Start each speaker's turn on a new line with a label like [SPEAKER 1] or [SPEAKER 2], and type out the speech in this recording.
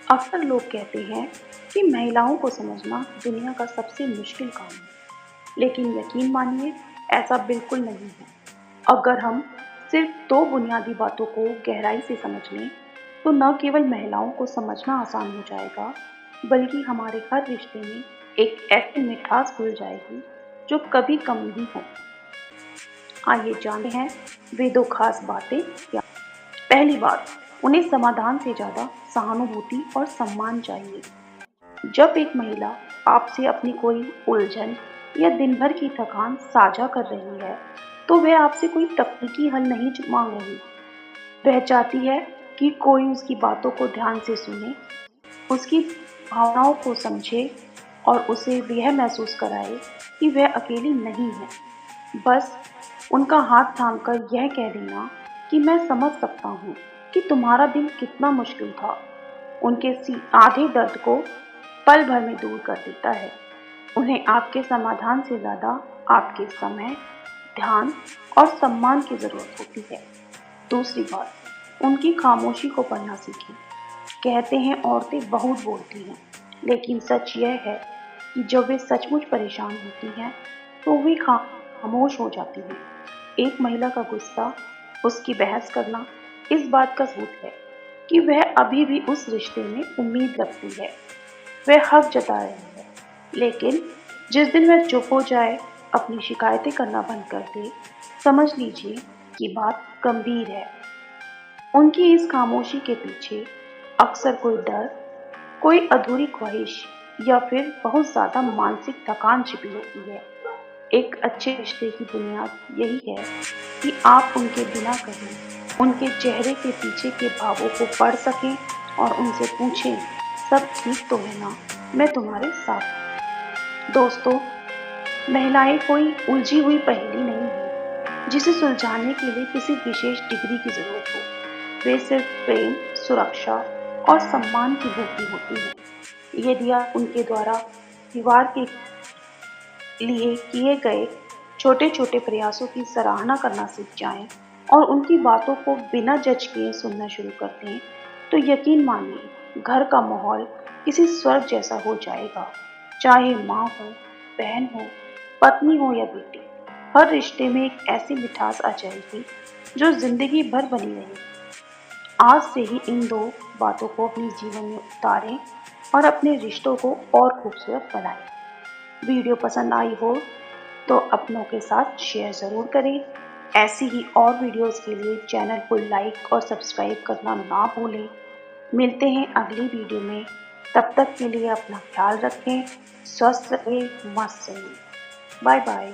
[SPEAKER 1] अक्सर लोग कहते हैं कि महिलाओं को समझना दुनिया का सबसे मुश्किल काम है, लेकिन यकीन मानिए ऐसा बिल्कुल नहीं है। अगर हम सिर्फ दो बुनियादी बातों को गहराई से समझ लें, तो न केवल महिलाओं को समझना आसान हो जाएगा, बल्कि हमारे हर रिश्ते में एक ऐसी मिठास घुल जाएगी जो कभी कम नहीं हो। आइए जानते हैं वे दो खास बातें क्या। पहली बात, उन्हें समाधान से ज्यादा सहानुभूति और सम्मान चाहिए। जब एक महिला आपसे अपनी कोई उलझन या दिन भर की थकान साझा कर रही है, तो वह आपसे कोई तकनीकी हल नहीं मांग रही। वह चाहती है कि कोई उसकी बातों को ध्यान से सुने, उसकी भावनाओं को समझे और उसे यह महसूस कराए कि वह अकेली नहीं है। बस उनका हाथ थामकर यह कह देना कि मैं समझ सकता हूँ कि तुम्हारा दिन कितना मुश्किल था, उनके आधे दर्द को पल भर में दूर कर देता है। उन्हें आपके समाधान से ज़्यादा आपके समय, ध्यान और सम्मान की ज़रूरत होती है। दूसरी बात, उनकी खामोशी को पढ़ना सीखें। कहते हैं औरतें बहुत बोलती हैं, लेकिन सच यह है कि जब वे सचमुच परेशान होती हैं, तो वे खामोश हो जाती हैं। एक महिला का गुस्सा, उसकी बहस करना इस बात का सबूत है कि वह अभी भी उस रिश्ते में उम्मीद रखती है। वह हक जता रही है, लेकिन जिस दिन वह चुप हो जाए, अपनी शिकायतें करना बंद कर दे, समझ लीजिए कि बात गंभीर है। उनकी इस खामोशी के पीछे अक्सर कोई डर, कोई अधूरी ख्वाहिश या फिर बहुत ज़्यादा मानसिक थकान छिपी होती है। एक अच्छे रिश्ते की बुनियाद यही है कि आप उनके बिना कहे उनके चेहरे के पीछे के भावों को पढ़ सकें और उनसे पूछें, सब ठीक तो है ना, मैं तुम्हारे साथ हूं। दोस्तों, महिलाएं कोई उलझी हुई पहेली नहीं है जिसे सुलझाने के लिए किसी विशेष डिग्री की जरूरत हो। वे सिर्फ प्रेम, सुरक्षा और सम्मान की भूखी होती हैं। यदि आप उनके द्वारा परिवार के लिए किए गए छोटे छोटे प्रयासों की सराहना करना सीख जाएं और उनकी बातों को बिना जज किए सुनना शुरू कर दें, तो यकीन मानिए घर का माहौल किसी स्वर्ग जैसा हो जाएगा। चाहे माँ हो, बहन हो, पत्नी हो या बेटी, हर रिश्ते में एक ऐसी मिठास आ जाएगी जो जिंदगी भर बनी रहेगी। आज से ही इन दो बातों को अपने जीवन में उतारें और अपने रिश्तों को और खूबसूरत बनाएं। वीडियो पसंद आई हो तो अपनों के साथ शेयर ज़रूर करें। ऐसी ही और वीडियोस के लिए चैनल को लाइक और सब्सक्राइब करना ना भूलें। मिलते हैं अगली वीडियो में। तब तक के लिए अपना ख्याल रखें, स्वस्थ रहें, मस्त रहें। Bye bye.